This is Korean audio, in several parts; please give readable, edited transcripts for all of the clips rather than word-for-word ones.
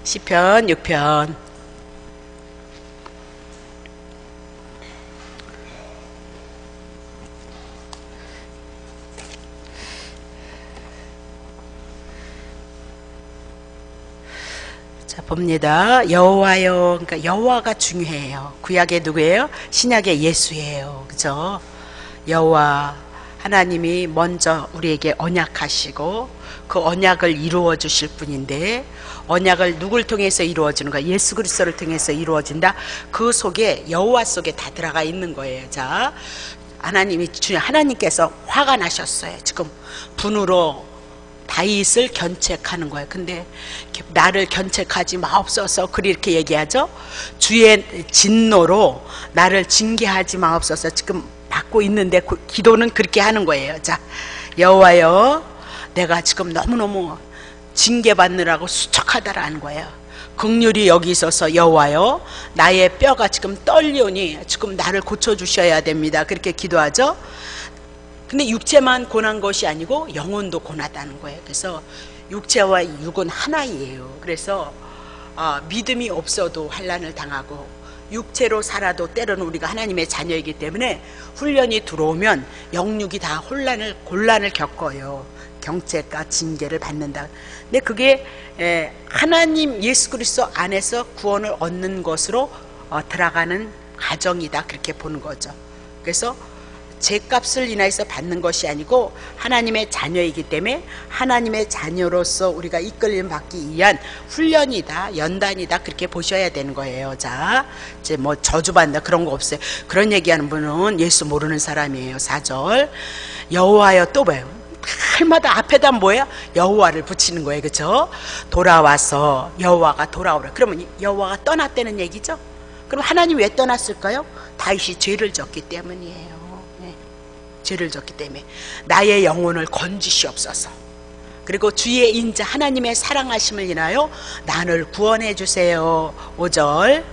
시편 6편. 자, 봅니다. 여호와여, 그러니까 여호와가 중요해요. 구약의 누구예요? 신약의 예수예요. 그죠? 여호와 하나님이 먼저 우리에게 언약하시고 그 언약을 이루어 주실 분인데, 언약을 누굴 통해서 이루어지는가? 예수 그리스도를 통해서 이루어진다. 그 속에 여호와 속에 다 들어가 있는 거예요. 자, 하나님께서 화가 나셨어요. 지금 분으로 다윗을 견책하는 거예요. 근데 나를 견책하지 마옵소서, 그렇게 얘기하죠. 주의 진노로 나를 징계하지 마옵소서 지금 받고 있는데 기도는 그렇게 하는 거예요. 자, 여호와여, 내가 지금 너무너무 징계받느라고 수척하다라는 거예요. 긍휼히 여기 있어서 여호와여, 나의 뼈가 지금 떨리오니 지금 나를 고쳐주셔야 됩니다. 그렇게 기도하죠. 근데 육체만 고난 것이 아니고 영혼도 고나다는 거예요. 그래서 육체와 육은 하나이에요. 그래서 믿음이 없어도 환난을 당하고 육체로 살아도 때로는 우리가 하나님의 자녀이기 때문에 훈련이 들어오면 영육이 다 곤란을 겪어요. 경책과 징계를 받는다. 근데 그게 하나님 예수 그리스도 안에서 구원을 얻는 것으로 들어가는 과정이다, 그렇게 보는 거죠. 그래서 죄값을 인하여서 받는 것이 아니고 하나님의 자녀이기 때문에 하나님의 자녀로서 우리가 이끌림 받기 위한 훈련이다, 연단이다, 그렇게 보셔야 되는 거예요. 자, 이제 뭐 저주받는다 그런 거 없어요. 그런 얘기하는 분은 예수 모르는 사람이에요. 4절 여호와여, 또 뭐예요? 할마다 앞에다 뭐예요? 여호와를 붙이는 거예요. 그렇죠? 돌아와서 여호와가 돌아오라. 그러면 여호와가 떠났다는 얘기죠. 그럼 하나님 왜 떠났을까요? 다윗이 죄를 졌기 때문이에요. 죄를 졌기 때문에 나의 영혼을 건지시옵소서. 그리고 주의 인자 하나님의 사랑하심을 인하여 나를 구원해 주세요. 5절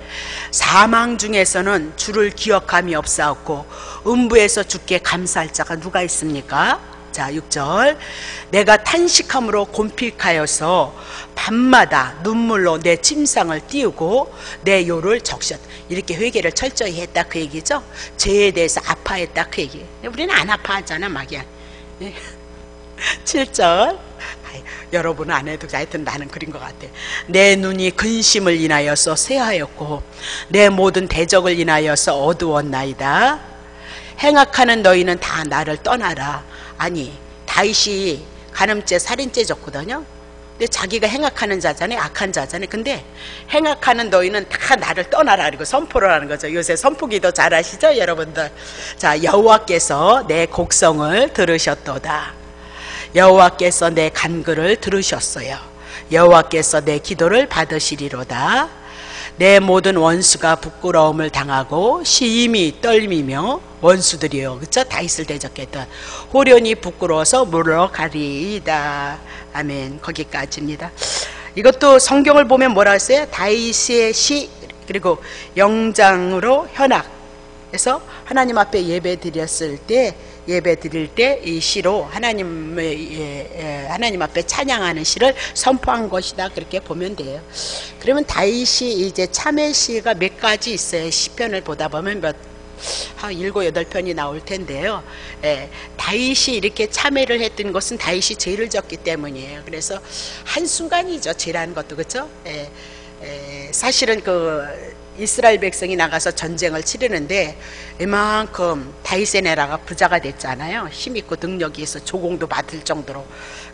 사망 중에서는 주를 기억함이 없사옵고 음부에서 주께 감사할 자가 누가 있습니까? 자, 6절 내가 탄식함으로 곤핍하여서 밤마다 눈물로 내 침상을 띄우고 내 요를 적셨다. 이렇게 회개를 철저히 했다, 그 얘기죠. 죄에 대해서 아파했다, 그 얘기. 우리는 안 아파하잖아, 막이야. 7절 여러분은 안 해도 하여튼 나는 그린 것 같아. 내 눈이 근심을 인하여서 쇠하였고 내 모든 대적을 인하여서 어두웠나이다. 행악하는 너희는 다 나를 떠나라. 아니, 다윗이 간음죄 살인죄 졌거든요. 근데 자기가 행악하는 자잖아요. 악한 자잖아요. 근데 행악하는 너희는 다 나를 떠나라, 그리고 선포를 하는 거죠. 요새 선포기도 잘 하시죠, 여러분들? 자, 여호와께서 내 곡성을 들으셨도다. 여호와께서 내 간구를 들으셨어요. 여호와께서 내 기도를 받으시리로다. 내 모든 원수가 부끄러움을 당하고 심히 떨미며, 원수들이요, 그쵸? 다윗을 대적했던 호련히 부끄러워서 물러가리이다. 아멘. 거기까지입니다. 이것도 성경을 보면 뭐라 했어요? 다윗의 시, 그리고 영장으로 현악해서 하나님 앞에 예배 드릴 때 이 시로 하나님 앞에 찬양하는 시를 선포한 것이다, 그렇게 보면 돼요. 그러면 다윗이 이제 참회 시가 몇 가지 있어요. 시편을 보다 보면 한 7, 8편이 나올 텐데요. 다윗이 이렇게 참회를 했던 것은 다윗이 죄를 졌기 때문이에요. 그래서 한순간이죠, 죄라는 것도. 그렇죠? 사실은 이스라엘 백성이 나가서 전쟁을 치르는데 이만큼 다윗의 나라가 부자가 됐잖아요. 힘있고 능력이 있어 조공도 받을 정도로.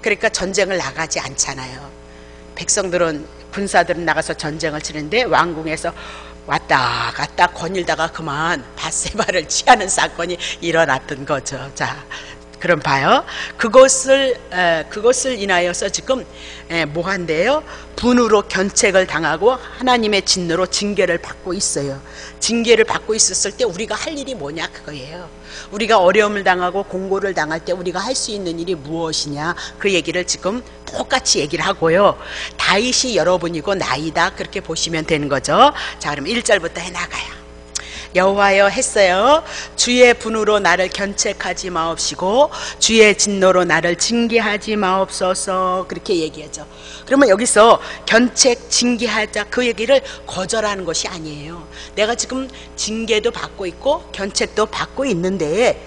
그러니까 전쟁을 나가지 않잖아요. 백성들은, 군사들은 나가서 전쟁을 치는데 왕궁에서 왔다 갔다 거닐다가 그만 밧세바를 취하는 사건이 일어났던 거죠. 자, 그럼 봐요. 그것을 인하여서 지금 뭐 한대요? 분으로 견책을 당하고 하나님의 진노로 징계를 받고 있어요. 징계를 받고 있었을 때 우리가 할 일이 뭐냐, 그거예요. 우리가 어려움을 당하고 공고를 당할 때 우리가 할 수 있는 일이 무엇이냐, 그 얘기를 지금 똑같이 얘기를 하고요. 다윗이 여러분이고 나이다, 그렇게 보시면 되는 거죠. 자, 그럼 1절부터 해나가요. 여호와여 했어요. 주의 분으로 나를 견책하지 마옵시고 주의 진노로 나를 징계하지 마옵소서. 그렇게 얘기하죠. 그러면 여기서 견책, 징계하자 그 얘기를 거절하는 것이 아니에요. 내가 지금 징계도 받고 있고 견책도 받고 있는데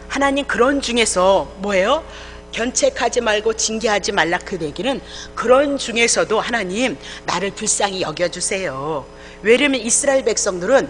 하나님 그런 중에서 뭐예요? 견책하지 말고 징계하지 말라 그 얘기는 그런 중에서도 하나님 나를 불쌍히 여겨주세요. 왜냐면 이스라엘 백성들은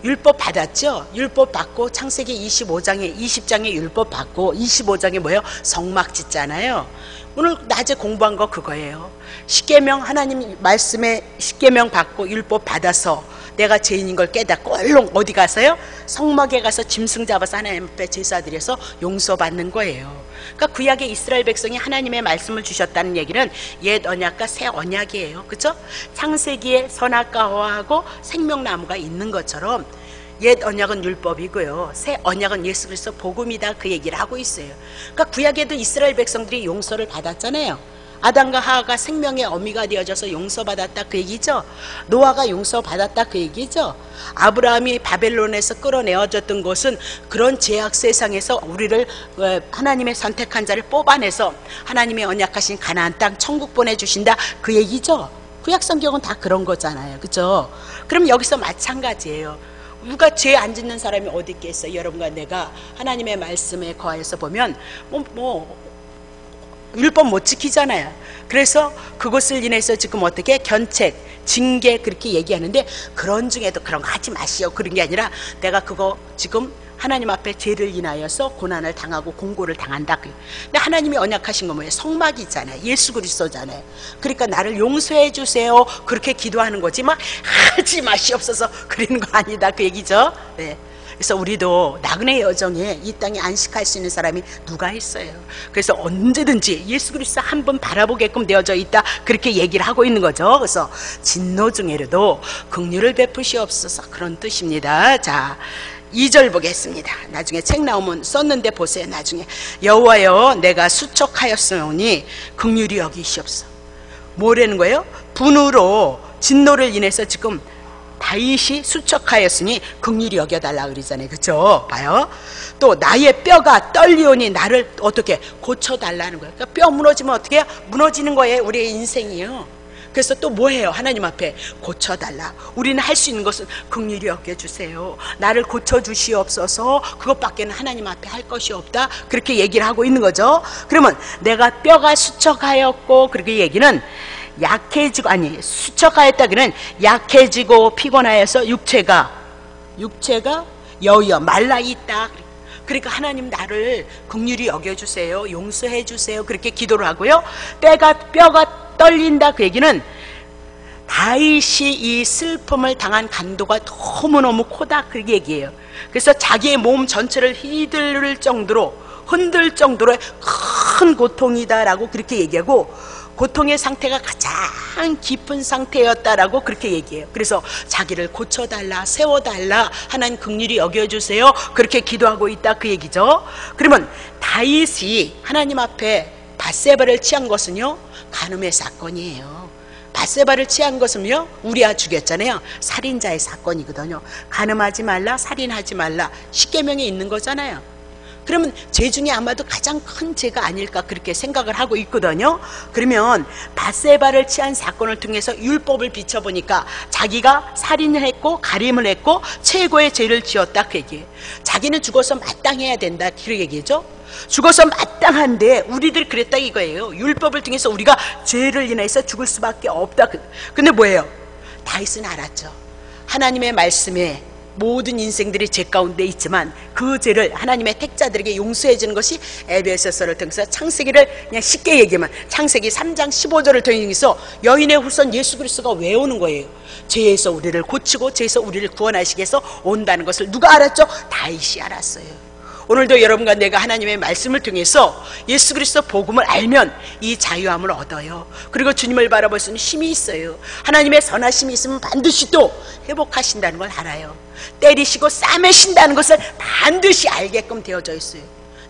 율법 받았죠. 율법 받고 창세기 20장에 율법 받고 25장에 뭐예요? 성막 짓잖아요. 오늘 낮에 공부한 거 그거예요. 십계명 하나님 말씀에 십계명 받고 율법 받아서 내가 죄인인 걸 깨닫고 얼른 어디 가서요? 성막에 가서 짐승 잡아서 하나님 앞에 제사 드려서 용서받는 거예요. 그러니까 구약의 이스라엘 백성이 하나님의 말씀을 주셨다는 얘기는 옛 언약과 새 언약이에요. 그렇죠? 창세기에 선악과 허하고 생명나무가 있는 것처럼 옛 언약은 율법이고요. 새 언약은 예수 그리스도 복음이다 그 얘기를 하고 있어요. 그러니까 구약에도 이스라엘 백성들이 용서를 받았잖아요. 아담과 하와가 생명의 어미가 되어져서 용서받았다 그 얘기죠. 노아가 용서받았다 그 얘기죠. 아브라함이 바벨론에서 끌어내어졌던 것은 그런 죄악 세상에서 우리를 하나님의 선택한 자를 뽑아내서 하나님의 언약하신 가나안 땅 천국 보내주신다 그 얘기죠. 구약 성경은 다 그런 거잖아요. 그렇죠? 그럼 여기서 마찬가지예요. 누가 죄 안 짓는 사람이 어디 있겠어요? 여러분과 내가 하나님의 말씀에 거하여서 보면 율법 못 지키잖아요. 그래서 그것을 인해서 지금 어떻게 견책, 징계 그렇게 얘기하는데 그런 중에도 그런 거 하지 마시오. 그런 게 아니라 내가 그거 지금 하나님 앞에 죄를 인하여서 고난을 당하고 공고를 당한다. 근데 하나님이 언약하신 건 뭐예요? 성막이잖아요. 예수 그리스도잖아요. 그러니까 나를 용서해 주세요. 그렇게 기도하는 거지 막 하지 마시옵소서 그러는 거 아니다. 그 얘기죠. 네. 그래서 우리도 나그네 여정에 이 땅에 안식할 수 있는 사람이 누가 있어요. 그래서 언제든지 예수 그리스도 한 번 바라보게끔 되어져 있다 그렇게 얘기를 하고 있는 거죠. 그래서 진노 중에라도 긍휼을 베푸시옵소서 그런 뜻입니다. 자 2절 보겠습니다. 나중에 책 나오면 썼는데 보세요. 나중에 여호와여 내가 수척하였으니 긍휼히 여기시옵소서. 뭐라는 거예요? 분으로 진노를 인해서 지금 다윗이 수척하였으니 긍휼히 여겨달라 그러잖아요. 그렇죠? 봐요. 또 나의 뼈가 떨리오니 나를 어떻게 고쳐달라는 거예요. 그러니까 뼈 무너지면 어떻게 해요? 무너지는 거예요. 우리의 인생이요. 그래서 또 뭐해요? 하나님 앞에 고쳐달라. 우리는 할 수 있는 것은 긍휼히 여겨주세요. 나를 고쳐주시옵소서. 그것밖에는 하나님 앞에 할 것이 없다. 그렇게 얘기를 하고 있는 거죠. 그러면 내가 뼈가 수척하였고 그렇게 얘기는 약해지고 수척하였다기는 약해지고 피곤하여서 육체가 여여 말라있다. 그러니까 하나님 나를 긍휼히 여겨주세요. 용서해주세요. 그렇게 기도를 하고요. 뼈가 떨린다 그 얘기는 다윗이 이 슬픔을 당한 간도가 너무너무 크다 그 얘기예요. 그래서 자기의 몸 전체를 흔들 정도로의 큰 고통이다라고 그렇게 얘기하고 고통의 상태가 가장 깊은 상태였다라고 그렇게 얘기해요. 그래서 자기를 고쳐달라 세워달라 하나님 긍휼히 여겨주세요 그렇게 기도하고 있다 그 얘기죠. 그러면 다윗이 하나님 앞에 밧세바를 취한 것은요 간음의 사건이에요. 밧세바를 취한 것은요 우리아 죽였잖아요. 살인자의 사건이거든요. 간음하지 말라 살인하지 말라 십계명에 있는 거잖아요. 그러면 죄 중에 아마도 가장 큰 죄가 아닐까 그렇게 생각을 하고 있거든요. 그러면 밧세바를 취한 사건을 통해서 율법을 비춰보니까 자기가 살인을 했고 가림을 했고 최고의 죄를 지었다 그 얘기예요. 자기는 죽어서 마땅해야 된다 그 얘기죠. 죽어서 마땅한데 우리들 그랬다 이거예요. 율법을 통해서 우리가 죄를 인해서 죽을 수밖에 없다. 근데 뭐예요? 다윗은 알았죠. 하나님의 말씀에 모든 인생들이 죄 가운데 있지만 그 죄를 하나님의 택자들에게 용서해 주는 것이 에베소서를 통해서 창세기를 그냥 쉽게 얘기하면 창세기 3장 15절을 통해서 여인의 후손 예수 그리스도가 왜 오는 거예요? 죄에서 우리를 고치고 죄에서 우리를 구원하시기 위해서 온다는 것을 누가 알았죠? 다윗이 알았어요. 오늘도 여러분과 내가 하나님의 말씀을 통해서 예수 그리스도 복음을 알면 이 자유함을 얻어요. 그리고 주님을 바라볼 수 있는 힘이 있어요. 하나님의 선하심이 있으면 반드시 또 회복하신다는 걸 알아요. 때리시고 싸매신다는 것을 반드시 알게끔 되어져 있어요.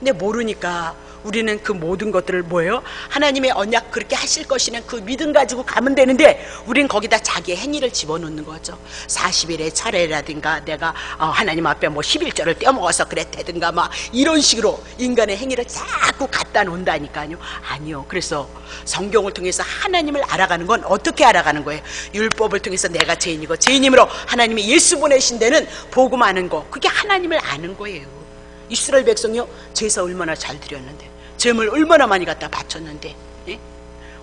근데 모르니까 우리는 그 모든 것들을 뭐예요? 하나님의 언약 그렇게 하실 것이라는 그 믿음 가지고 가면 되는데 우리는 거기다 자기의 행위를 집어넣는 거죠. 40일의 차례라든가 내가 하나님 앞에 뭐 11절을 떼어먹어서 그랬다든가 막 이런 식으로 인간의 행위를 자꾸 갖다 놓는다니까요. 아니요. 그래서 성경을 통해서 하나님을 알아가는 건 어떻게 알아가는 거예요? 율법을 통해서 내가 죄인이고 죄인임으로 하나님이 예수 보내신 데는 복음하는 거, 그게 하나님을 아는 거예요. 이스라엘 백성이요, 제사 얼마나 잘 드렸는데, 제물 얼마나 많이 갖다 바쳤는데, 예?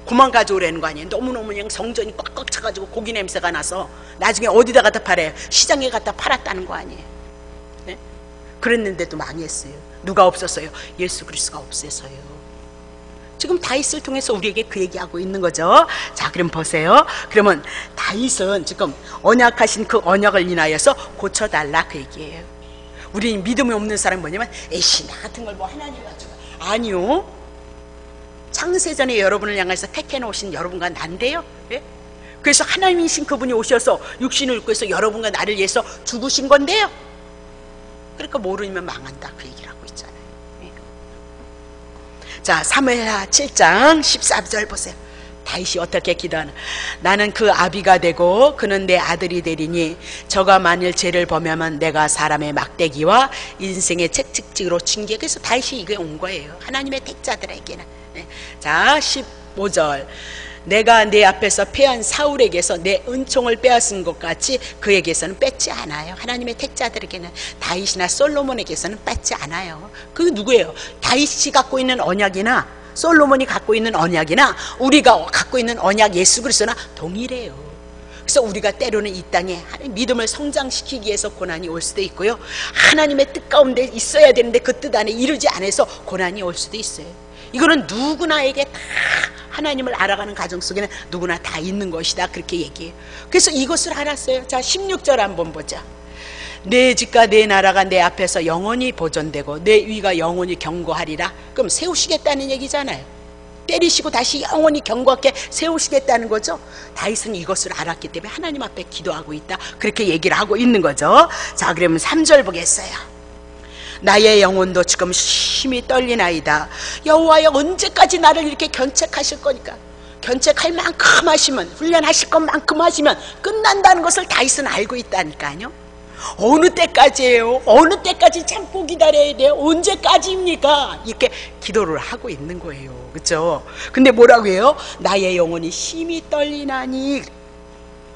그만 가져오라는 거 아니에요? 너무너무 그냥 성전이 꽉꽉 차가지고 고기 냄새가 나서 나중에 어디다 갖다 팔아요? 시장에 갖다 팔았다는 거 아니에요? 예? 그랬는데도 망했어요. 누가 없었어요? 예수 그리스도가 없어서요. 지금 다윗을 통해서 우리에게 그 얘기하고 있는 거죠. 자, 그럼 보세요. 그러면 다윗은 지금 언약하신 그 언약을 인하여서 고쳐달라 그 얘기예요. 우리 믿음이 없는 사람은 뭐냐면 에이씨 나 같은 걸 뭐 하나님 가지고, 아니요. 창세전에 여러분을 향해서 택해 놓으신 여러분과 난데요. 예? 그래서 하나님이신 그분이 오셔서 육신을 입고 해서 여러분과 나를 위해서 죽으신 건데요. 그러니까 모르면 망한다 그 얘기를 하고 있잖아요. 예. 자, 사무엘하 7장 14절 보세요. 다윗이 어떻게 기도하나. 나는 그 아비가 되고 그는 내 아들이 되리니 저가 만일 죄를 범하면 내가 사람의 막대기와 인생의 책찍으로 징계. 그래서 다윗이 이게 온 거예요. 하나님의 택자들에게는. 자, 15절. 내가 내 앞에서 패한 사울에게서 내 은총을 빼앗은 것 같이 그에게서는 뺏지 않아요. 하나님의 택자들에게는, 다윗이나 솔로몬에게서는 뺏지 않아요. 그게 누구예요? 다윗이 갖고 있는 언약이나 솔로몬이 갖고 있는 언약이나 우리가 갖고 있는 언약 예수 그리스도나 동일해요. 그래서 우리가 때로는 이 땅에 믿음을 성장시키기 위해서 고난이 올 수도 있고요, 하나님의 뜻 가운데 있어야 되는데 그 뜻 안에 이루지 않아서 고난이 올 수도 있어요. 이거는 누구나에게 다, 하나님을 알아가는 과정 속에는 누구나 다 있는 것이다 그렇게 얘기해요. 그래서 이것을 알았어요. 자, 16절 한번 보자. 내 집과 내 나라가 내 앞에서 영원히 보존되고 내 위가 영원히 견고하리라. 그럼 세우시겠다는 얘기잖아요. 때리시고 다시 영원히 견고하게 세우시겠다는 거죠. 다윗은 이것을 알았기 때문에 하나님 앞에 기도하고 있다 그렇게 얘기를 하고 있는 거죠. 자, 그러면 3절 보겠어요. 나의 영혼도 지금 심히 떨리나이다. 여호와여, 언제까지 나를 이렇게 견책하실 거니까. 견책할 만큼 하시면, 훈련하실 것만큼 하시면 끝난다는 것을 다윗은 알고 있다니까요. 어느 때까지예요? 어느 때까지 참고 기다려야 돼요? 언제까지입니까? 이렇게 기도를 하고 있는 거예요. 그렇죠? 근데 뭐라고 해요? 나의 영혼이 심히 떨리나니.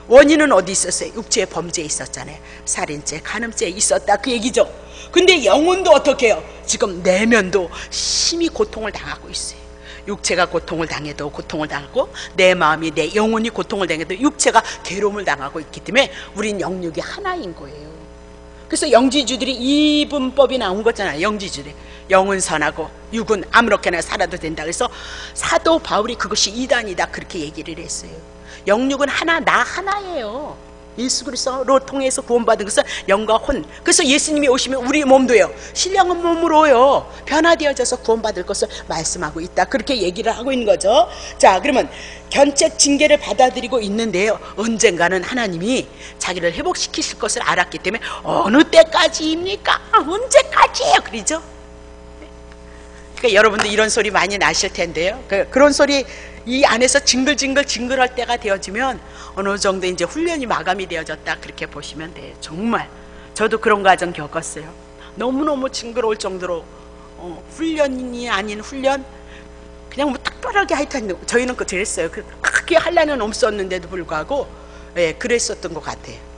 원인은 어디 있었어요? 육체의 범죄에 있었잖아요. 살인죄, 간음죄에 있었다 그 얘기죠. 근데 영혼도 어떻게 해요? 지금 내면도 심히 고통을 당하고 있어요. 육체가 고통을 당해도 고통을 당하고 내 마음이, 내 영혼이 고통을 당해도 육체가 괴로움을 당하고 있기 때문에 우린 영육이 하나인 거예요. 그래서 영지주들이 이 분법이 나온 거잖아요. 영지주들이 영은 선하고 육은 아무렇게나 살아도 된다. 그래서 사도 바울이 그것이 이단이다 그렇게 얘기를 했어요. 영육은 하나, 나 하나예요. 예수 그리스도로 통해서 구원받은 것은 영과 혼. 그래서 예수님이 오시면 우리 몸도요, 신령한 몸으로요 변화되어져서 구원받을 것을 말씀하고 있다 그렇게 얘기를 하고 있는 거죠. 자, 그러면 견책 징계를 받아들이고 있는데요, 언젠가는 하나님이 자기를 회복시키실 것을 알았기 때문에 어느 때까지입니까? 언제까지예요? 그러죠. 그러니까 여러분들 이런 소리 많이 나실 텐데요, 그런 소리 이 안에서 징글징글 할 때가 되어지면 어느 정도 이제 훈련이 마감이 되어졌다 그렇게 보시면 돼요. 정말 저도 그런 과정 겪었어요. 너무너무 징그러울 정도로 훈련이 아닌 훈련, 그냥 뭐 특별하게 하여튼 저희는 그랬어요. 크게 한란은 없었는데도 불구하고 그랬었던 것 같아요.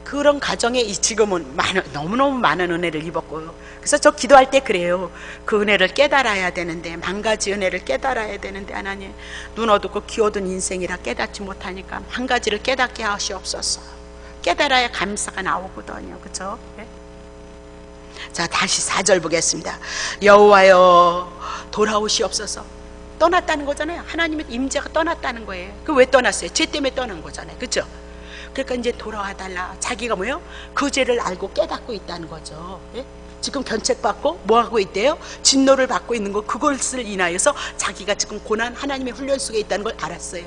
그런 가정에 지금은 너무너무 많은 은혜를 입었고요. 그래서 저 기도할 때 그래요. 그 은혜를 깨달아야 되는데, 만 가지 은혜를 깨달아야 되는데 하나님, 눈 어둡고 귀 어두운 인생이라 깨닫지 못하니까 한 가지를 깨닫게 하시옵소서. 깨달아야 감사가 나오거든요. 그렇죠? 네? 자, 다시 4절 보겠습니다. 여호와여 돌아오시옵소서. 떠났다는 거잖아요. 하나님의 임재가 떠났다는 거예요. 그 왜 떠났어요? 죄 때문에 떠난 거잖아요. 그렇죠? 그러니까 이제 돌아와 달라. 자기가 뭐예요? 그 죄를 알고 깨닫고 있다는 거죠. 예? 지금 견책받고 뭐 하고 있대요? 진노를 받고 있는 거, 그것을 인하여서 자기가 지금 고난, 하나님의 훈련 속에 있다는 걸 알았어요.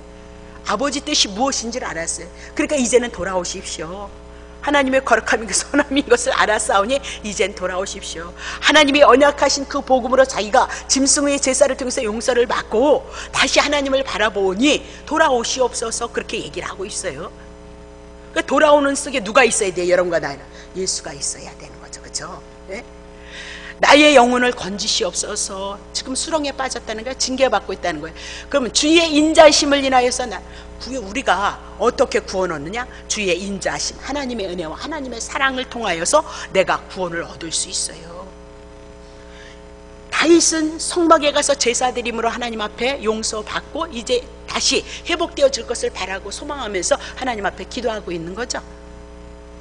아버지 뜻이 무엇인지를 알았어요. 그러니까 이제는 돌아오십시오. 하나님의 거룩함인 그 선함인 것을 알았사오니 이젠 돌아오십시오. 하나님이 언약하신 그 복음으로 자기가 짐승의 제사를 통해서 용서를 받고 다시 하나님을 바라보니 돌아오시옵소서, 그렇게 얘기를 하고 있어요. 그러니까 돌아오는 속에 누가 있어야 돼요? 여러분과 나는 예수가 있어야 되는 거죠. 그렇죠? 네? 나의 영혼을 건지시옵소서. 지금 수렁에 빠졌다는 거야. 징계받고 있다는 거예요. 그러면 주의 인자심을 인하여서 우리가 어떻게 구원 얻느냐? 주의 인자심, 하나님의 은혜와 하나님의 사랑을 통하여서 내가 구원을 얻을 수 있어요. 다윗은 성막에 가서 제사드림으로 하나님 앞에 용서받고 이제 다시 회복되어질 것을 바라고 소망하면서 하나님 앞에 기도하고 있는 거죠.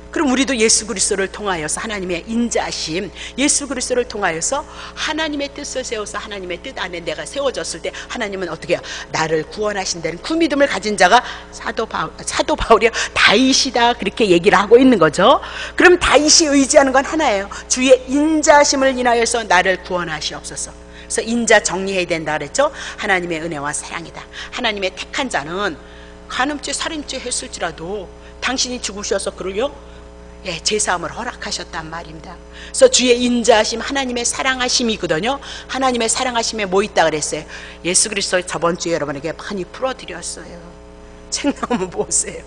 그럼 우리도 예수 그리스도를 통하여서 하나님의 인자심, 예수 그리스도를 통하여서 하나님의 뜻을 세워서 하나님의 뜻 안에 내가 세워졌을 때 하나님은 어떻게 해요? 나를 구원하신다는 그 믿음을 가진 자가 사도 바울이 다윗이다, 그렇게 얘기를 하고 있는 거죠. 그럼 다윗이 의지하는 건 하나예요. 주의 인자심을 인하여서 나를 구원하시옵소서. 그래서 인자 정리해야 된다 그랬죠. 하나님의 은혜와 사랑이다. 하나님의 택한 자는 간음죄 살인죄 했을지라도 당신이 죽으셔서 그러요 제사함을 허락하셨단 말입니다. 그래서 주의 인자하심, 하나님의 사랑하심이거든요. 하나님의 사랑하심에 뭐 있다 그랬어요? 예수 그리스도 저번 주에 여러분에게 많이 풀어드렸어요. 책 나오면 보세요.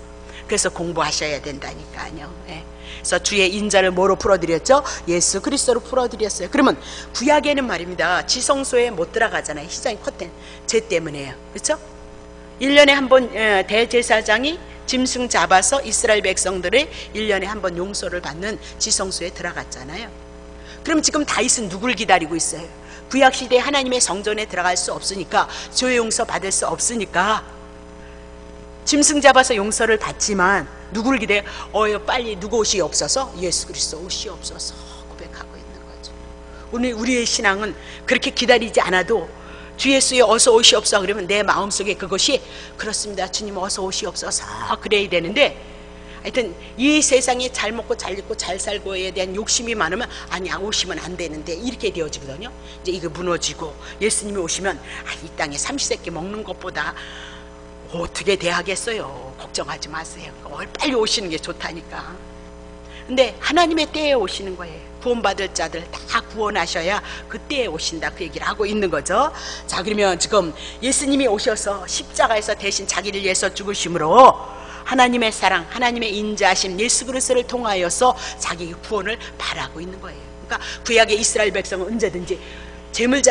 그래서 공부하셔야 된다니까요. 그래서 주의 인자를 뭐로 풀어드렸죠? 예수 그리스도로 풀어드렸어요. 그러면 구약에는 말입니다, 지성소에 못 들어가잖아요. 희장이 컸던 죄 때문에요. 그렇죠? 1년에 한 번 대제사장이 짐승 잡아서 이스라엘 백성들의 1년에 한 번 용서를 받는 지성소에 들어갔잖아요. 그럼 지금 다윗은 누굴 기다리고 있어요? 구약시대에 하나님의 성전에 들어갈 수 없으니까, 죄 용서 받을 수 없으니까 짐승 잡아서 용서를 받지만 누굴 기대요? 빨리 누구 오시옵소서? 예수 그리스도 오시옵소서 고백하고 있는 거죠. 오늘 우리의 신앙은 그렇게 기다리지 않아도 주 예수여 어서 오시옵소서 그러면 내 마음속에 그것이 그렇습니다, 주님 어서 오시옵소서 그래야 되는데, 하여튼 이 세상에 잘 먹고 잘 입고 잘 살고에 대한 욕심이 많으면 아니 오시면 안 되는데 이렇게 되어지거든요. 이제 이거 무너지고 예수님이 오시면 이 땅에 삼시세끼 먹는 것보다 어떻게 대하겠어요. 걱정하지 마세요. 빨리 오시는 게 좋다니까. 근데 하나님의 때에 오시는 거예요. 구원받을 자들 다 구원하셔야 그때에 오신다, 그 얘기를 하고 있는 거죠. 자, 그러면 지금 예수님이 오셔서 십자가에서 대신 자기를 위해서 죽으심으로 하나님의 사랑, 하나님의 인자하심, 예수 그리스도를 통하여서 자기 구원을 바라고 있는 거예요. 그러니까 구약의 이스라엘 백성은 언제든지 제물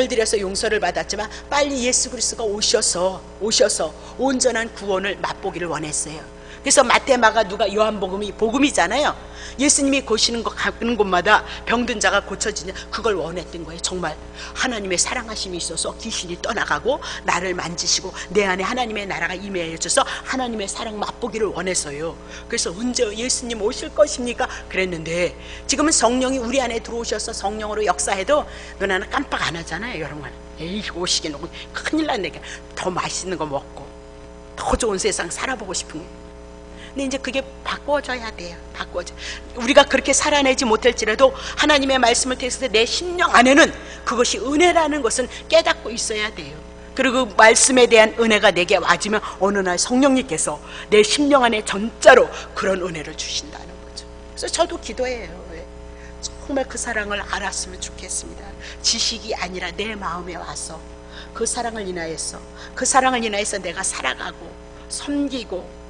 드려서 용서를 받았지만 빨리 예수 그리스도가 오셔서 온전한 구원을 맛보기를 원했어요. 그래서 마태, 마가, 누가, 요한복음이 복음이잖아요. 예수님이 고시는 거 가는 곳마다 병든 자가 고쳐지냐, 그걸 원했던 거예요. 정말 하나님의 사랑하심이 있어서 귀신이 떠나가고 나를 만지시고 내 안에 하나님의 나라가 임해져서 하나님의 사랑 맛보기를 원해서요. 그래서 언제 예수님 오실 것입니까? 그랬는데 지금은 성령이 우리 안에 들어오셔서 성령으로 역사해도 눈 하나 깜빡 안 하잖아요. 여러분, 에이 오시긴 오고 큰일 났네. 더 맛있는 거 먹고 더 좋은 세상 살아보고 싶은 거예요. 근데 이제 그게 바꿔져야 돼요. 우리가 그렇게 살아내지 못할지라도 하나님의 말씀을 통해서 내 심령 안에는 그것이 은혜라는 것은 깨닫고 있어야 돼요. 그리고 그 말씀에 대한 은혜가 내게 와지면 어느 날 성령님께서 내 심령 안에 전자로 그런 은혜를 주신다는 거죠. 그래서 저도 기도해요. 정말 그 사랑을 알았으면 좋겠습니다. 지식이 아니라 내 마음에 와서 그 사랑을 인하여서 내가 살아가고 섬기고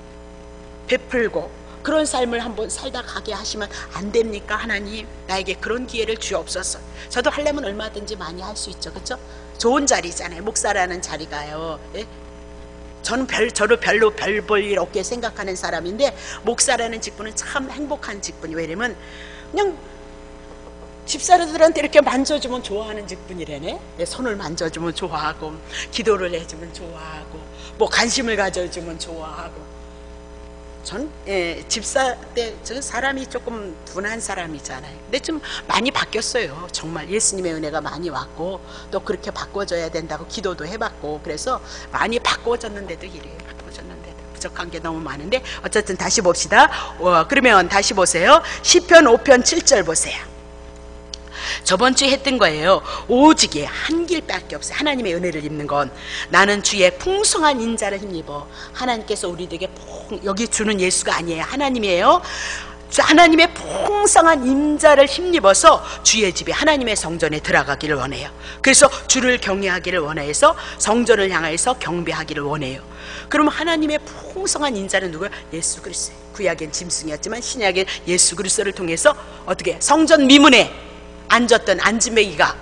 베풀고 그런 삶을 한번 살다 가게 하시면 안 됩니까? 하나님, 나에게 그런 기회를 주옵소서. 저도 하려면 얼마든지 많이 할 수 있죠. 그렇죠? 좋은 자리잖아요. 목사라는 자리가요. 예? 저는 별로 별 볼 일 없게 생각하는 사람인데, 목사라는 직분은 참 행복한 직분이에요. 왜냐면 그냥 집사람들한테 이렇게 만져주면 좋아하는 직분이래네. 손을 만져주면 좋아하고, 기도를 해주면 좋아하고, 뭐 관심을 가져주면 좋아하고. 전 집사 때 저 사람이 조금 둔한 사람이잖아요. 근데 좀 많이 바뀌었어요. 정말 예수님의 은혜가 많이 왔고 또 그렇게 바꿔줘야 된다고 기도도 해봤고, 그래서 많이 바꿔졌는데도 이래요. 바꿔졌는데도 부족한 게 너무 많은데 어쨌든 다시 봅시다. 그러면 다시 보세요. 시편 5편 7절 보세요. 저번 주에 했던 거예요. 오직에 한 길밖에 없어요. 하나님의 은혜를 입는 건 나는 주의 풍성한 인자를 힘입어. 하나님께서 우리에게 여기 주는 예수가 아니에요. 하나님이에요. 하나님의 풍성한 인자를 힘입어서 주의 집에 하나님의 성전에 들어가기를 원해요. 그래서 주를 경외하기를 원해서 성전을 향해서 경배하기를 원해요. 그럼 하나님의 풍성한 인자는 누구예요? 예수 그리스도. 구약엔 짐승이었지만 신약엔 예수 그리스도를 통해서 어떻게 성전 미문에 앉았던 안지매기가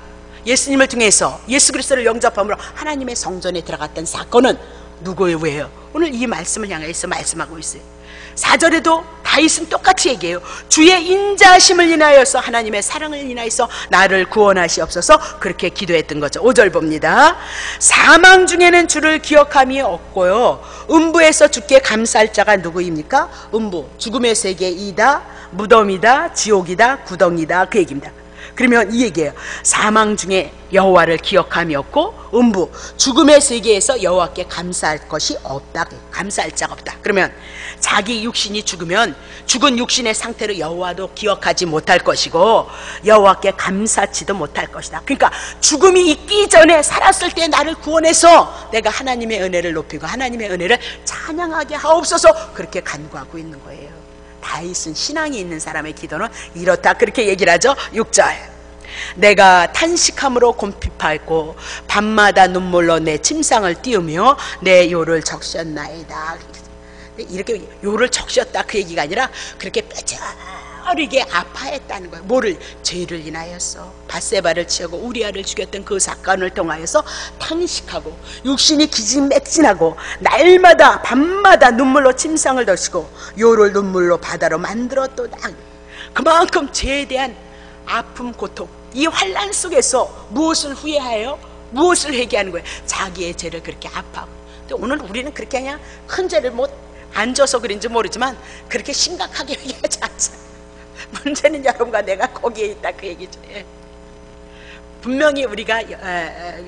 예수님을 통해서 예수 그리스도를 영접함으로 하나님의 성전에 들어갔던 사건은 누구예요? 오늘 이 말씀을 향해서 말씀하고 있어요. 4절에도 다윗은 똑같이 얘기해요. 주의 인자하심을 인하여서 하나님의 사랑을 인하여서 나를 구원하시옵소서. 그렇게 기도했던 거죠. 5절 봅니다. 사망 중에는 주를 기억함이 없고요, 음부에서 주께 감사할 자가 누구입니까? 음부, 죽음의 세계이다, 무덤이다, 지옥이다, 구덩이다, 그 얘기입니다. 그러면 이 얘기예요. 사망 중에 여호와를 기억함이 없고 음부, 죽음의 세계에서 여호와께 감사할 것이 없다. 감사할 자가 없다. 그러면 자기 육신이 죽으면 죽은 육신의 상태로 여호와도 기억하지 못할 것이고 여호와께 감사치도 못할 것이다. 그러니까 죽음이 있기 전에 살았을 때 나를 구원해서 내가 하나님의 은혜를 높이고 하나님의 은혜를 찬양하게 하옵소서. 그렇게 간구하고 있는 거예요. 다윗은 신앙이 있는 사람의 기도는 이렇다. 그렇게 얘기를 하죠. 6절. 내가 탄식함으로 곰핍하였고 밤마다 눈물로 내 침상을 띄우며 내 요를 적셨나이다. 이렇게 요를 적셨다 그 얘기가 아니라 그렇게 뼈저리게 아파했다는 거예요. 뭐를? 죄를 인하여서 밧세바를 치고 우리아를 죽였던 그 사건을 통하여서 탄식하고 육신이 기진맥진하고 날마다 밤마다 눈물로 침상을 덮시고 요를 눈물로 바다로 만들었도다. 그만큼 죄에 대한 아픔, 고통, 이 환난 속에서 무엇을 후회하여 무엇을 회개하는 거예요? 자기의 죄를 그렇게 아파하고. 오늘 우리는 그렇게 그냥 큰 죄를 안 져서 그런지 모르지만 그렇게 심각하게 회개하지 않잖아요. 문제는 여러분과 내가 거기에 있다 그 얘기죠. 분명히 우리가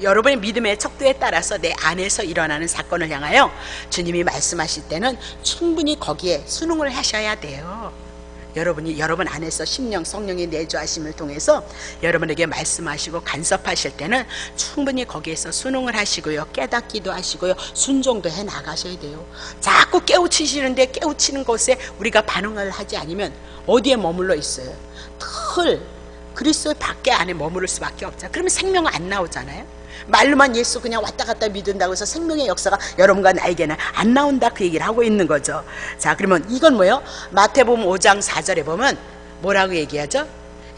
여러분의 믿음의 척도에 따라서 내 안에서 일어나는 사건을 향하여 주님이 말씀하실 때는 충분히 거기에 순응을 하셔야 돼요. 여러분 안에서 심령 성령의 내주하심을 통해서 여러분에게 말씀하시고 간섭하실 때는 충분히 거기에서 순응을 하시고요, 깨닫기도 하시고요, 순종도 해 나가셔야 돼요. 자꾸 깨우치시는데 깨우치는 것에 우리가 반응을 하지 않으면 어디에 머물러 있어요? 그리스도의 밖에 안에 머무를 수밖에 없잖아요. 그러면 생명은 안 나오잖아요. 말로만 예수 그냥 왔다 갔다 믿는다고 해서 생명의 역사가 여러분과 나에게는 안 나온다 그 얘기를 하고 있는 거죠. 자, 그러면 이건 뭐예요? 마태복음 5장 4절에 보면 뭐라고 얘기하죠?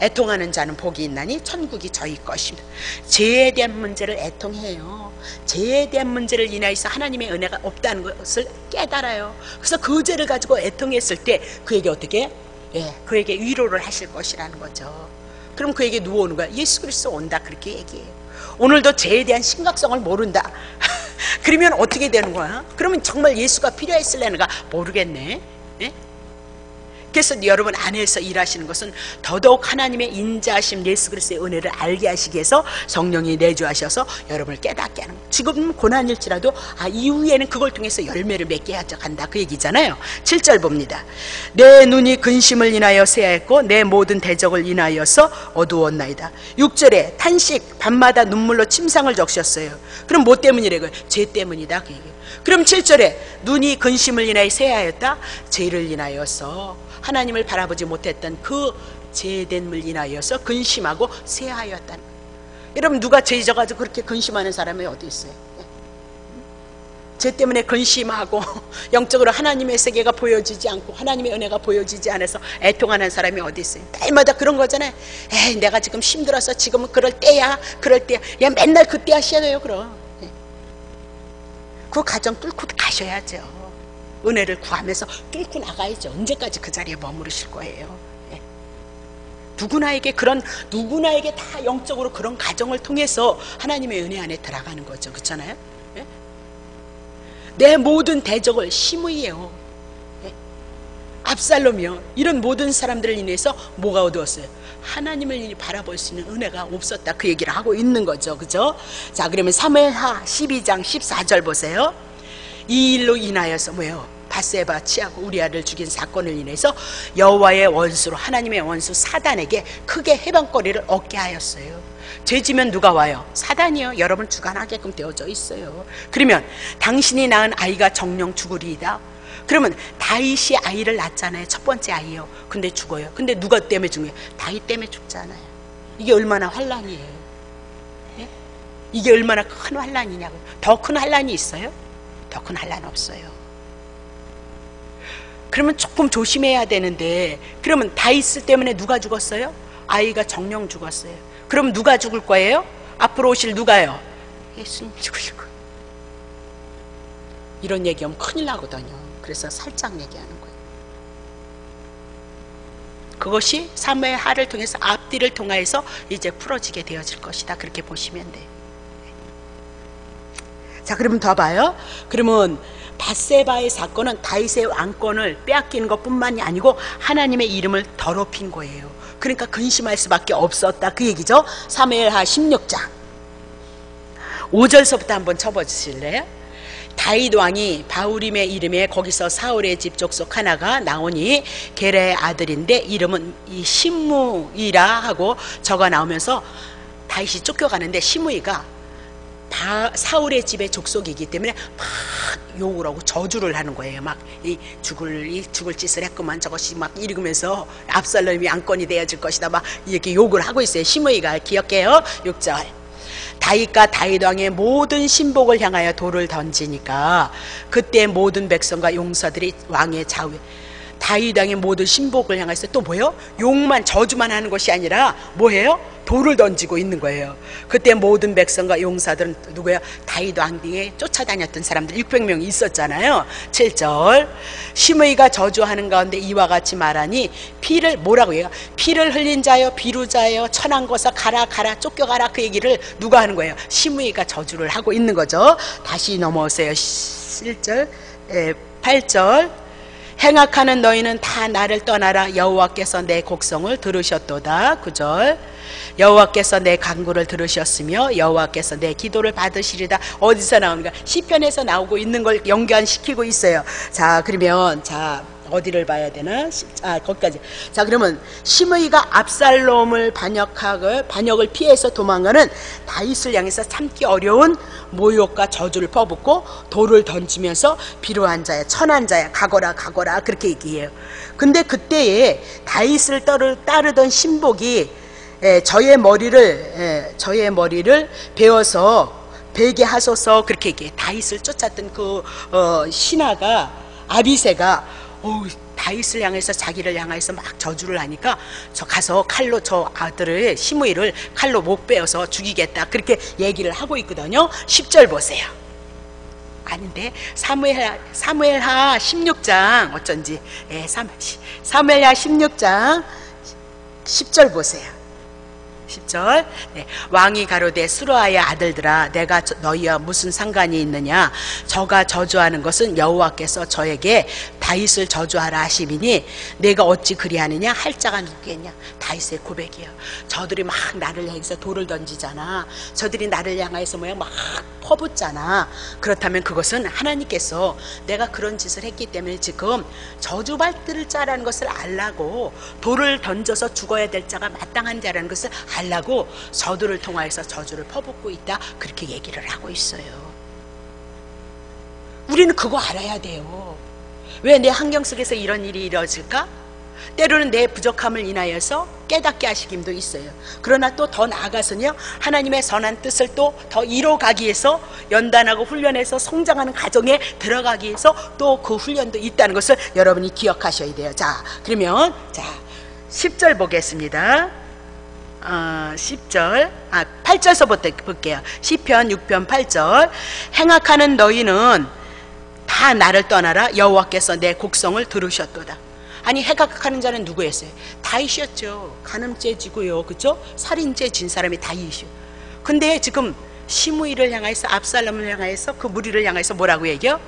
애통하는 자는 복이 있나니 천국이 저희 것입니다. 죄에 대한 문제를 애통해요. 죄에 대한 문제를 인하여서 하나님의 은혜가 없다는 것을 깨달아요. 그래서 그 죄를 가지고 애통했을 때 그에게 어떻게? 그에게 위로를 하실 것이라는 거죠. 그럼 그에게 누워 오는 거야. 예수 그리스도 온다 그렇게 얘기해요. 오늘도 죄에 대한 심각성을 모른다. 그러면 어떻게 되는 거야? 그러면 정말 예수가 필요했을래는가 모르겠네. 그래서 여러분 안에서 일하시는 것은 더더욱 하나님의 인자하심 예수 그리스도의 은혜를 알게 하시기 위해서 성령이 내주하셔서 여러분을 깨닫게 하는 거예요. 지금 고난일지라도 이후에는 그걸 통해서 열매를 맺게 간다 그 얘기잖아요. 7절 봅니다. 내 눈이 근심을 인하여 쇠하였고 내 모든 대적을 인하여서 어두웠나이다. 6절에 탄식 밤마다 눈물로 침상을 적셨어요. 그럼 뭐 때문이래요? 죄 때문이다 그 얘기예요. 그럼 7절에 눈이 근심을 인하여 쇠하였다. 죄를 인하여서 하나님을 바라보지 못했던 그 죄됨을 인하여서 근심하고 쇠하였다는 거예요. 여러분 누가 죄 져가지고 그렇게 근심하는 사람이 어디 있어요? 죄 때문에 근심하고 영적으로 하나님의 세계가 보여지지 않고 하나님의 은혜가 보여지지 않아서 애통하는 사람이 어디 있어요? 날마다 그런 거잖아요. 에이 내가 지금 힘들어서 지금은 그럴 때야 야 맨날 그때야 시작해요. 그럼 그 가정 뚫고 가셔야죠. 은혜를 구하면서 뚫고 나가야죠. 언제까지 그 자리에 머무르실 거예요? 누구나에게 다 영적으로 그런 가정을 통해서 하나님의 은혜 안에 들어가는 거죠. 그렇잖아요? 내 모든 대적을 심의해요. 압살롬이요. 이런 모든 사람들을 인해서 뭐가 어두웠어요? 하나님을 바라볼 수 있는 은혜가 없었다 그 얘기를 하고 있는 거죠. 그죠? 자, 그러면 사무엘하 12장 14절 보세요. 이 일로 인하여서 뭐예요? 밧세바 치하고 우리아를 죽인 사건을 인해서 여호와의 원수로 하나님의 원수 사단에게 크게 해방거리를 얻게 하였어요. 죄지면 누가 와요? 사단이요. 여러분 주관하게끔 되어져 있어요. 그러면 당신이 낳은 아이가 정령 죽으리이다. 그러면 다윗이 아이를 낳잖아요. 첫 번째 아이요. 근데 죽어요. 근데 누가 때문에 죽어요? 다윗 때문에 죽잖아요. 이게 얼마나 환난이에요. 예? 이게 얼마나 큰 환난이냐고요. 더 큰 환난이 있어요? 더 큰 환난 없어요. 그러면 조금 조심해야 되는데, 그러면 다윗 때문에 누가 죽었어요? 아이가 정령 죽었어요. 그럼 누가 죽을 거예요? 앞으로 오실 누가요? 예수님 죽을 거예요. 이런 얘기하면 큰일 나거든요. 그래서 살짝 얘기하는 거예요. 그것이 사무엘 하를 통해서 앞뒤를 통하여서 이제 풀어지게 되어질 것이다. 그렇게 보시면 돼요. 자, 그러면 더 봐요. 그러면 밧세바의 사건은 다윗의 왕권을 빼앗기는 것뿐만이 아니고 하나님의 이름을 더럽힌 거예요. 그러니까 근심할 수밖에 없었다, 그 얘기죠. 사무엘하 16장 5절서부터 한번 쳐보실래요? 다윗 왕이 바후림의 이름에 거기서 사울의 집 족속 하나가 나오니 게레의 아들인데 이름은 이 시므이라 하고 적어 나오면서 다윗이 쫓겨가는데 시므이가 사울의 집의 족속이기 때문에 막 욕을 하고 저주를 하는 거예요. 막 이 죽을 짓을 했구만, 저것이 막 이러면서 압살롬이 왕권이 되어질 것이다, 막 이렇게 욕을 하고 있어요. 시므이가. 기억해요. 6절. 다윗과 다윗 왕의 모든 신복을 향하여 돌을 던지니까 그때 모든 백성과 용사들이 왕의 좌우에, 다윗 왕의 모든 신복을 향해서 또 뭐예요? 욕만 저주만 하는 것이 아니라 뭐예요? 돌을 던지고 있는 거예요. 그때 모든 백성과 용사들은 누구예요? 다윗 왕 뒤에 쫓아다녔던 사람들 600명이 있었잖아요. 7절. 시므이가 저주하는 가운데 이와 같이 말하니 피를, 뭐라고 해요? 피를 흘린 자여, 비루자여, 천한 것아 가라 가라 쫓겨가라, 그 얘기를 누가 하는 거예요? 시므이가 저주를 하고 있는 거죠. 다시 넘어오세요. 7절 8절. 행악하는 너희는 다 나를 떠나라. 여호와께서 내 곡성을 들으셨도다. 9절. 여호와께서 내 간구를 들으셨으며 여호와께서 내 기도를 받으시리다. 어디서 나오는가? 시편에서 나오고 있는 걸 연관시키고 있어요. 자, 그러면 자 어디를 봐야 되나? 거기까지. 자, 그러면 시므이가 압살롬을 반역을 피해서 도망가는 다윗을 향해서 참기 어려운 모욕과 저주를 퍼붓고 돌을 던지면서 비루한 자야, 천한 자야, 가거라 가거라, 그렇게 얘기해요. 근데 그때에 다윗을 따르던 신복이 저의 머리를 베어서 베게 하소서, 그렇게 얘기해. 다윗을 쫓았던 그 신하가, 아비새가 다윗을 향해서, 자기를 향해서 막 저주를 하니까 저 가서 칼로 저 아들을, 시므이를 칼로 못 베어서 죽이겠다, 그렇게 얘기를 하고 있거든요. 10절 보세요. 아닌데 사무엘하 16장 어쩐지, 사무엘하 16장 10절 보세요. 10절. 네. 왕이 가로되 수르아의 아들들아, 내가 너희와 무슨 상관이 있느냐? 저가 저주하는 것은 여호와께서 저에게 다윗을 저주하라 하심이니 내가 어찌 그리하느냐? 할 자가 누구겠냐? 다윗의 고백이에요. 저들이 막 나를 향해서 돌을 던지잖아. 저들이 나를 향해서 막 퍼붓잖아. 그렇다면 그것은 하나님께서 내가 그런 짓을 했기 때문에 지금 저주받을 자라는 것을 알라고, 돌을 던져서 죽어야 될 자가 마땅한 자라는 것을 알라고 저들을 통하여서 저주를 퍼붓고 있다, 그렇게 얘기를 하고 있어요. 우리는 그거 알아야 돼요. 왜 내 환경 속에서 이런 일이 이루어질까? 때로는 내 부족함을 인하여서 깨닫게 하시김도 있어요. 그러나 또 더 나아가서는요, 하나님의 선한 뜻을 또 더 이뤄가기 위해서 연단하고 훈련해서 성장하는 과정에 들어가기 위해서 또 그 훈련도 있다는 것을 여러분이 기억하셔야 돼요. 자, 그러면 10절 보겠습니다. 10절, 8절서부터 볼게요. 시편 6편 8절. 행악하는 너희는 다 나를 떠나라. 여호와께서 내 곡성을 들으셨도다. 아니, 행악하는 자는 누구였어요? 다윗이었죠. 간음죄 지고요, 그렇죠? 살인죄 진 사람이 다윗이요. 근데 지금 시므이를 향해서, 압살롬을 향해서, 그 무리를 향해서 뭐라고 얘기해요?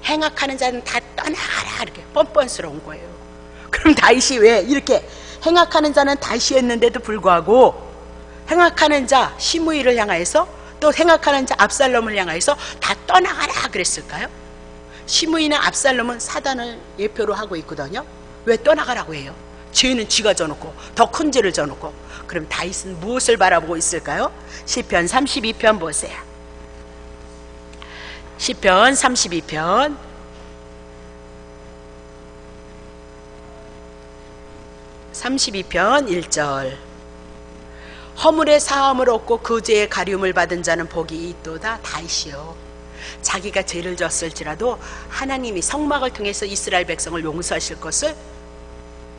행악하는 자는 다 떠나가라, 이렇게 뻔뻔스러운 거예요. 그럼 다윗이 왜 이렇게, 행악하는 자는 다윗이었는데도 불구하고 행악하는 자 시므이를 향해서, 또 행악하는 자 압살롬을 향해서 다 떠나가라 그랬을까요? 시므이나 압살롬은 사단을 예표로 하고 있거든요. 왜 떠나가라고 해요? 죄는 쥐가 져놓고 더 큰 죄를 져놓고. 그럼 다윗은 무엇을 바라보고 있을까요? 시편 32편 보세요. 시편 32편 1절. 허물의 사함을 얻고 그 죄의 가리움을 받은 자는 복이 있도다. 다윗이요, 자기가 죄를 졌을지라도 하나님이 성막을 통해서 이스라엘 백성을 용서하실 것을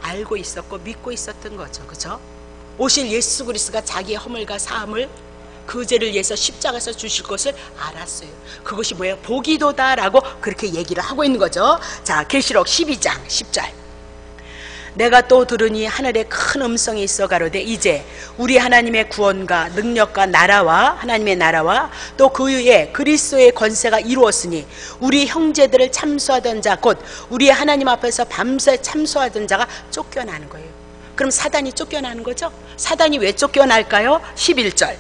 알고 있었고 믿고 있었던 거죠. 그죠? 오실 예수 그리스도가 자기의 허물과 사함을, 그 죄를 위해서 십자가에서 주실 것을 알았어요. 그것이 뭐예요? 복이도다라고 그렇게 얘기를 하고 있는 거죠. 자, 계시록 12장 10절. 내가 또 들으니 하늘에 큰 음성이 있어 가로되 이제 우리 하나님의 구원과 능력과 나라와 하나님의 나라와 또 그 위에 그리스도의 권세가 이루었으니 우리 형제들을 참소하던 자 곧 우리 하나님 앞에서 밤새 참소하던 자가 쫓겨나는 거예요. 그럼 사단이 쫓겨나는 거죠? 사단이 왜 쫓겨날까요? 11절.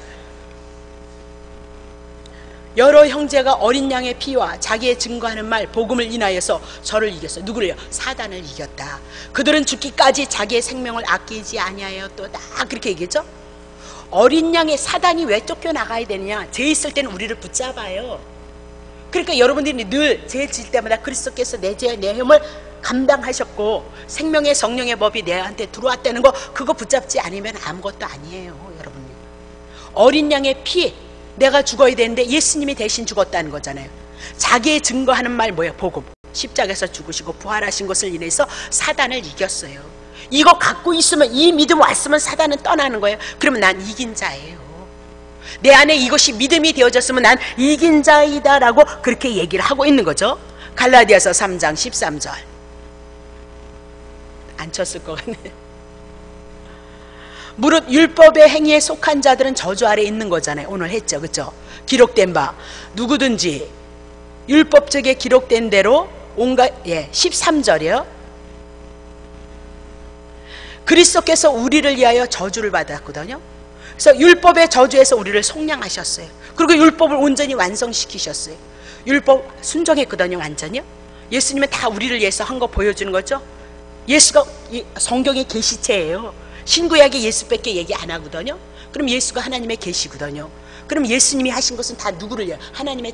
여러 형제가 어린 양의 피와 자기의 증거하는 말 복음을 인하여서 저를 이겼어. 누구를요? 사단을 이겼다. 그들은 죽기까지 자기의 생명을 아끼지 아니하였도다. 그렇게 얘기했죠. 어린 양의 사단이 왜 쫓겨나가야 되느냐? 죄 있을 때는 우리를 붙잡아요. 그러니까 여러분들이 늘 죄 질 때마다 그리스도께서 내 죄와 내 혐을 감당하셨고 생명의 성령의 법이 내한테 들어왔다는 거, 그거 붙잡지 않으면 아무것도 아니에요. 여러분들, 어린 양의 피, 내가 죽어야 되는데 예수님이 대신 죽었다는 거잖아요. 자기의 증거하는 말 뭐예요? 복음. 십자가에서 죽으시고 부활하신 것을 인해서 사단을 이겼어요. 이거 갖고 있으면, 이 믿음 왔으면 사단은 떠나는 거예요. 그러면 난 이긴 자예요. 내 안에 이것이 믿음이 되어졌으면 난 이긴 자이다 라고 그렇게 얘기를 하고 있는 거죠. 갈라디아서 3장 13절. 안 쳤을 것 같네. 무릇 율법의 행위에 속한 자들은 저주 아래 있는 거잖아요. 오늘 했죠. 그렇죠? 기록된 바 누구든지 율법적에 기록된 대로 온갖 13절이요. 그리스도께서 우리를 위하여 저주를 받았거든요. 그래서 율법의 저주에서 우리를 속량하셨어요. 그리고 율법을 온전히 완성시키셨어요. 율법 순종했거든요. 완전히요. 예수님은 다 우리를 위해서 한 거 보여주는 거죠. 예수가 성경의 계시체예요. 신구약에 예수밖에 얘기 안 하거든요. 그럼 예수가 하나님의 계시거든요. 그럼 예수님이 하신 것은 다 누구를 위해? 하나님의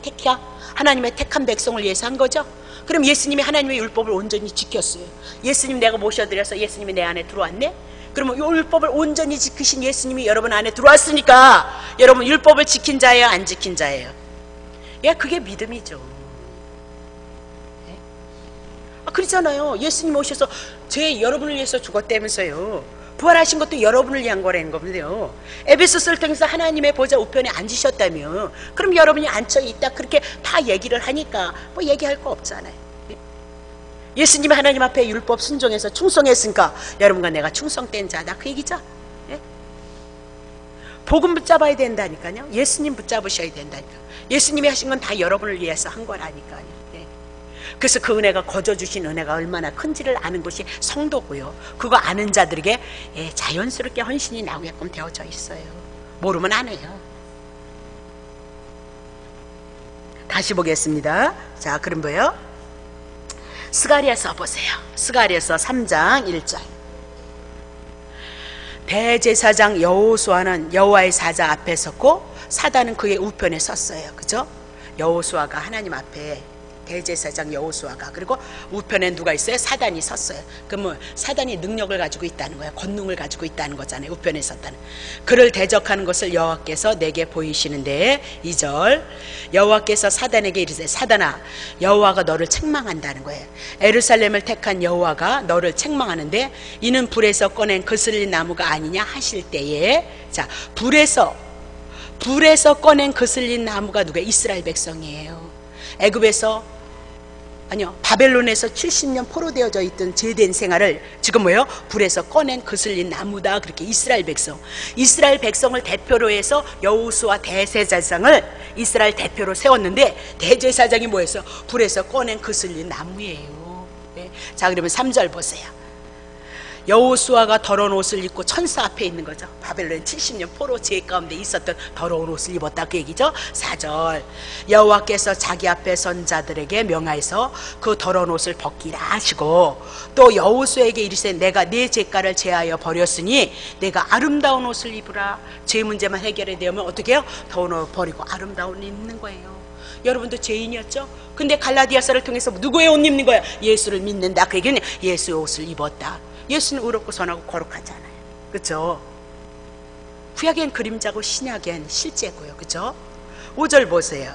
택한 백성을 위해서 한 거죠. 그럼 예수님이 하나님의 율법을 온전히 지켰어요. 예수님 내가 모셔드려서 예수님이 내 안에 들어왔네? 그러면 이 율법을 온전히 지키신 예수님이 여러분 안에 들어왔으니까 여러분 율법을 지킨 자예요? 안 지킨 자예요? 그게 믿음이죠. 그렇잖아요. 예수님 오셔서 여러분을 위해서 죽었다면서요. 부활하신 것도 여러분을 위한 거라는 겁니다요. 에베소서를 통해서 하나님의 보좌 우편에 앉으셨다며, 그럼 여러분이 앉혀있다 그렇게 다 얘기를 하니까 뭐 얘기할 거 없잖아요. 예수님이 하나님 앞에 율법 순종해서 충성했으니까 여러분과 내가 충성된 자다 그 얘기죠. 복음 붙잡아야 된다니까요. 예수님 붙잡으셔야 된다니까. 예수님이 하신 건 다 여러분을 위해서 한 거라니까요. 그래서 그 은혜가 거저주신 은혜가 얼마나 큰지를 아는 것이 성도고요. 그거 아는 자들에게 자연스럽게 헌신이 나오게끔 되어져 있어요. 모르면 안 해요. 다시 보겠습니다. 자, 그럼 뭐예요? 스가랴서 보세요. 스가랴서 3장 1절. 대제사장 여호수아는 여호와의 사자 앞에 섰고 사단은 그의 우편에 섰어요. 그죠? 여호수아가 하나님 앞에, 대제사장 여호수아가, 그리고 우편에 누가 있어요? 사단이 섰어요. 그러면 사단이 능력을 가지고 있다는 거예요. 권능을 가지고 있다는 거잖아요. 우편에 섰다는. 그를 대적하는 것을 여호와께서 내게 보이시는데 2절. 여호와께서 사단에게 이르시되 사단아 여호와가 너를 책망한다는 거예요. 예루살렘을 택한 여호와가 너를 책망하는데 이는 불에서 꺼낸 거슬린 나무가 아니냐 하실 때에, 자, 불에서 꺼낸 거슬린 나무가 누가? 이스라엘 백성이에요. 애굽에서, 아니요, 바벨론에서 70년 포로되어져 있던 죄된 생활을 지금 뭐예요? 불에서 꺼낸 거슬린 나무다. 그렇게 이스라엘 백성을 대표로 해서 여호수아 대제사장을 이스라엘 대표로 세웠는데, 대제사장이 뭐였어? 불에서 꺼낸 거슬린 나무예요. 자, 그러면 3절 보세요. 여호수아가 더러운 옷을 입고 천사 앞에 있는 거죠. 바벨론 70년 포로 제 가운데 있었던 더러운 옷을 입었다 그 얘기죠. 4절 여호와께서 자기 앞에 선 자들에게 명하여서 그 더러운 옷을 벗기라 하시고 또 여호수아에게 이르시되 내가 네 죄가를 제하여 버렸으니 내가 아름다운 옷을 입으라. 죄 문제만 해결이 되면 어떻게 해요? 더러운 옷 버리고 아름다운 옷 입는 거예요. 여러분도 죄인이었죠? 근데 갈라디아서를 통해서 누구의 옷 입는 거야? 예수를 믿는다 그 얘기는 예수의 옷을 입었다. 예수는 의롭고 선하고 거룩하잖아요. 그렇죠? 구약엔 그림자고 신약엔 실제고요. 그렇죠? 5절 보세요.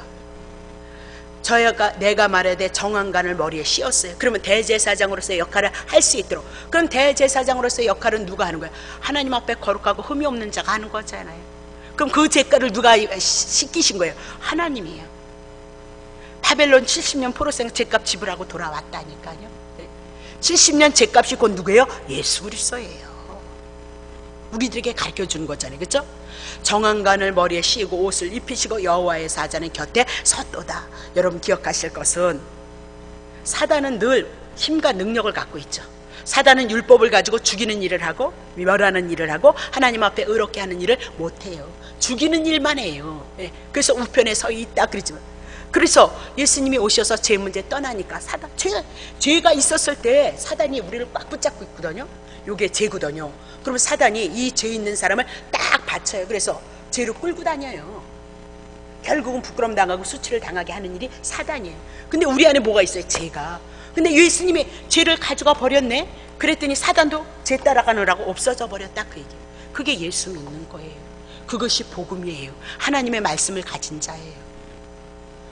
내가 말하되 정한간을 머리에 씌웠어요. 그러면 대제사장으로서의 역할을 할 수 있도록. 그럼 대제사장으로서의 역할은 누가 하는 거예요? 하나님 앞에 거룩하고 흠이 없는 자가 하는 거잖아요. 그럼 그 죄가를 누가 씻기신 거예요? 하나님이에요. 바벨론 70년 포로생 죄값 지불하고 돌아왔다니까요. 70년 죄값이 곧 누구예요? 예수 그리스도예요. 우리들에게 가르쳐주는 거잖아요. 그렇죠? 정한간을 머리에 씌우고 옷을 입히시고 여호와의 사자는 곁에 섰도다. 여러분 기억하실 것은 사단은 늘 힘과 능력을 갖고 있죠. 사단은 율법을 가지고 죽이는 일을 하고 멸하는 일을 하고 하나님 앞에 의롭게 하는 일을 못해요. 죽이는 일만 해요. 그래서 우편에 서 있다 그러지만 그래서 예수님이 오셔서 죄 문제 떠나니까 죄가 있었을 때 사단이 우리를 꽉 붙잡고 있거든요. 이게 죄거든요. 그러면 사단이 이 죄 있는 사람을 딱 받쳐요. 그래서 죄로 끌고 다녀요. 결국은 부끄럼 당하고 수치를 당하게 하는 일이 사단이에요. 근데 우리 안에 뭐가 있어요? 죄가. 근데 예수님이 죄를 가져가 버렸네. 그랬더니 사단도 죄 따라가느라고 없어져 버렸다 그 얘기예요. 그게 예수 믿는 거예요. 그것이 복음이에요. 하나님의 말씀을 가진 자예요.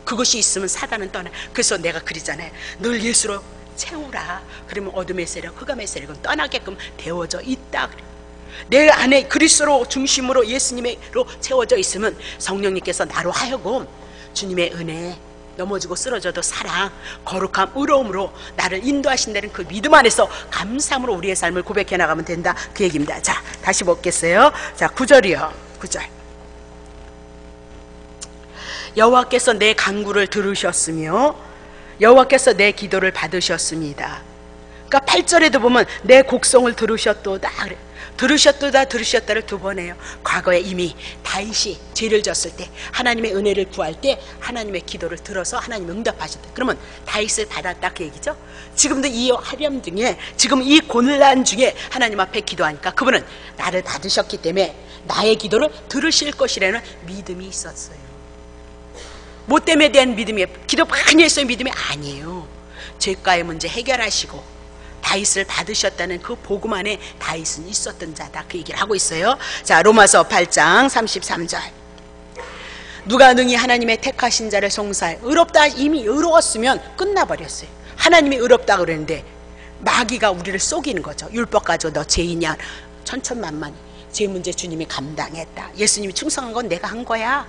그것이 있으면 사단은 떠나. 그래서 내가 그러잖아요. 늘 예수로 채우라. 그러면 어둠의 세력, 흑암의 세력은 떠나게끔 되어져 있다. 내 안에 그리스도로 중심으로 예수님으로 채워져 있으면 성령님께서 나로 하여금 주님의 은혜, 넘어지고 쓰러져도 사랑, 거룩함, 의로움으로 나를 인도하신다는 그 믿음 안에서 감사함으로 우리의 삶을 고백해 나가면 된다 그 얘기입니다. 자, 다시 보겠어요. 자, 9절이요. 9절. 여호와께서 내 간구를 들으셨으며 여호와께서 내 기도를 받으셨습니다. 그러니까 8절에도 보면 내 곡성을 들으셨도다. 들으셨다를 두 번 해요. 과거에 이미 다윗이 죄를 졌을 때 하나님의 은혜를 구할 때 하나님의 기도를 들어서 하나님 응답하셨다. 그러면 다윗을 받았다 그 얘기죠. 지금도 이 화렴 중에 지금 이 곤란 중에 하나님 앞에 기도하니까 그분은 나를 받으셨기 때문에 나의 기도를 들으실 것이라는 믿음이 있었어요. 뭐 때문에 대한 믿음이에요? 기도 많이 했어요 믿음이 아니에요. 죄가의 문제 해결하시고 다윗을 받으셨다는 그 복음 안에 다윗은 있었던 자다 그 얘기를 하고 있어요. 자, 로마서 8장 33절. 누가 능히 하나님의 택하신 자를 송사해. 의롭다 이미 의로웠으면 끝나버렸어요. 하나님이 의롭다 그랬는데 마귀가 우리를 속이는 거죠. 율법 가지고 너 죄인이야. 천천만만히 죄 문제 주님이 감당했다. 예수님이 충성한 건 내가 한 거야.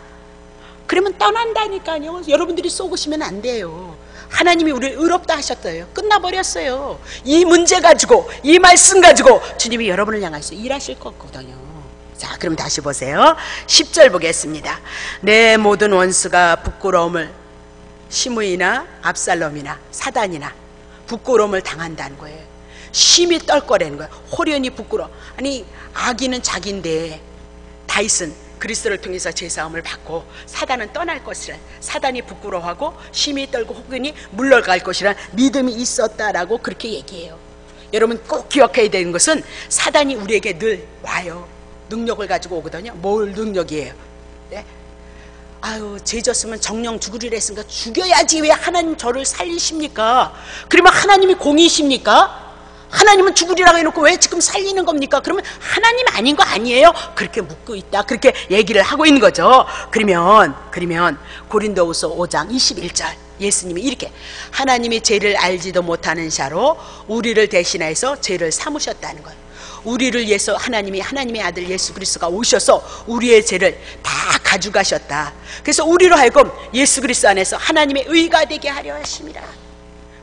그러면 떠난다니까요. 여러분들이 속으시면 안 돼요. 하나님이 우리를 의롭다 하셨어요. 끝나버렸어요. 이 문제 가지고 이 말씀 가지고 주님이 여러분을 향해서 일하실 거거든요. 자, 그럼 다시 보세요. 10절 보겠습니다. 내 모든 원수가 부끄러움을 시므이나 압살롬이나 사단이나 부끄러움을 당한다는 거예요. 심히 떨거리는 거예요. 호련히 부끄러워. 아니 악인은 자기인데 다윗은 그리스도를 통해서 제사함을 받고 사단은 떠날 것이라 사단이 부끄러워하고 심히 떨고 혹은이 물러갈 것이라 믿음이 있었다라고 그렇게 얘기해요. 여러분 꼭 기억해야 되는 것은 사단이 우리에게 늘 와요. 능력을 가지고 오거든요. 뭘 능력이에요? 네? 아유 죄 졌으면 정령 죽으리라 했으니까 죽여야지 왜 하나님 저를 살리십니까? 그러면 하나님이 공이십니까? 하나님은 죽으리라고 해놓고 왜 지금 살리는 겁니까? 그러면 하나님 아닌 거 아니에요? 그렇게 묻고 있다. 그렇게 얘기를 하고 있는 거죠. 그러면 고린도후서 5장 21절 예수님이 이렇게 하나님이 죄를 알지도 못하는 자로 우리를 대신해서 죄를 삼으셨다는 거예요. 우리를 위해서 하나님의 아들 예수 그리스도가 오셔서 우리의 죄를 다 가져가셨다. 그래서 우리로 하여금 예수 그리스도 안에서 하나님의 의가 되게 하려 하심이라.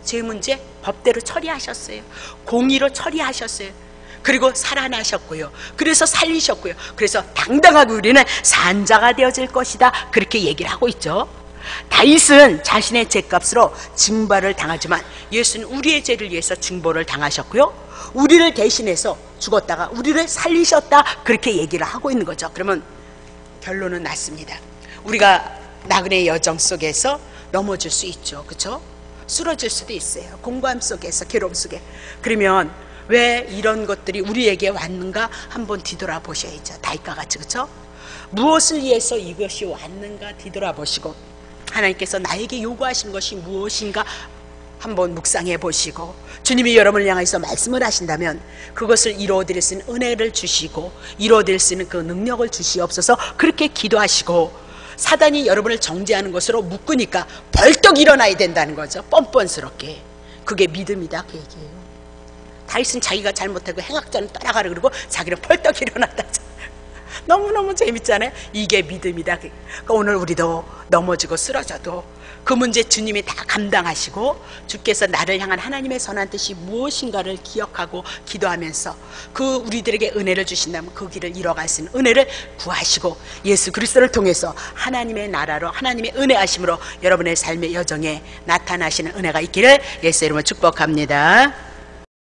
죄 문제 법대로 처리하셨어요. 공의로 처리하셨어요. 그리고 살아나셨고요. 그래서 살리셨고요. 그래서 당당하게 우리는 산자가 되어질 것이다. 그렇게 얘기를 하고 있죠. 다윗은 자신의 죄값으로 징벌을 당하지만 예수는 우리의 죄를 위해서 징벌을 당하셨고요, 우리를 대신해서 죽었다가 우리를 살리셨다, 그렇게 얘기를 하고 있는 거죠. 그러면 결론은 났습니다. 우리가 나그네의 여정 속에서 넘어질 수 있죠. 그렇죠? 쓰러질 수도 있어요. 공고함 속에서, 괴로움 속에. 그러면 왜 이런 것들이 우리에게 왔는가 한번 뒤돌아보셔야죠. 다윗과 같이. 그렇죠? 무엇을 위해서 이것이 왔는가 뒤돌아보시고, 하나님께서 나에게 요구하신 것이 무엇인가 한번 묵상해 보시고, 주님이 여러분을 향해서 말씀을 하신다면 그것을 이루어드릴 수 있는 은혜를 주시고 이루어드릴 수 있는 그 능력을 주시옵소서, 그렇게 기도하시고, 사단이 여러분을 정죄하는 것으로 묶으니까 벌떡 일어나야 된다는 거죠. 뻔뻔스럽게. 그게 믿음이다, 그 얘기예요. 다윗은 자기가 잘못하고 행악자는 떠나가라 그러고 자기는 벌떡 일어났다. 너무너무 재밌잖아요. 이게 믿음이다. 그러니까 오늘 우리도 넘어지고 쓰러져도 그 문제 주님이 다 감당하시고, 주께서 나를 향한 하나님의 선한 뜻이 무엇인가를 기억하고 기도하면서 그 우리들에게 은혜를 주신다면 그 길을 이뤄갈 수 있는 은혜를 구하시고, 예수 그리스도를 통해서 하나님의 나라로, 하나님의 은혜하심으로 여러분의 삶의 여정에 나타나시는 은혜가 있기를 예수 이름으로 축복합니다.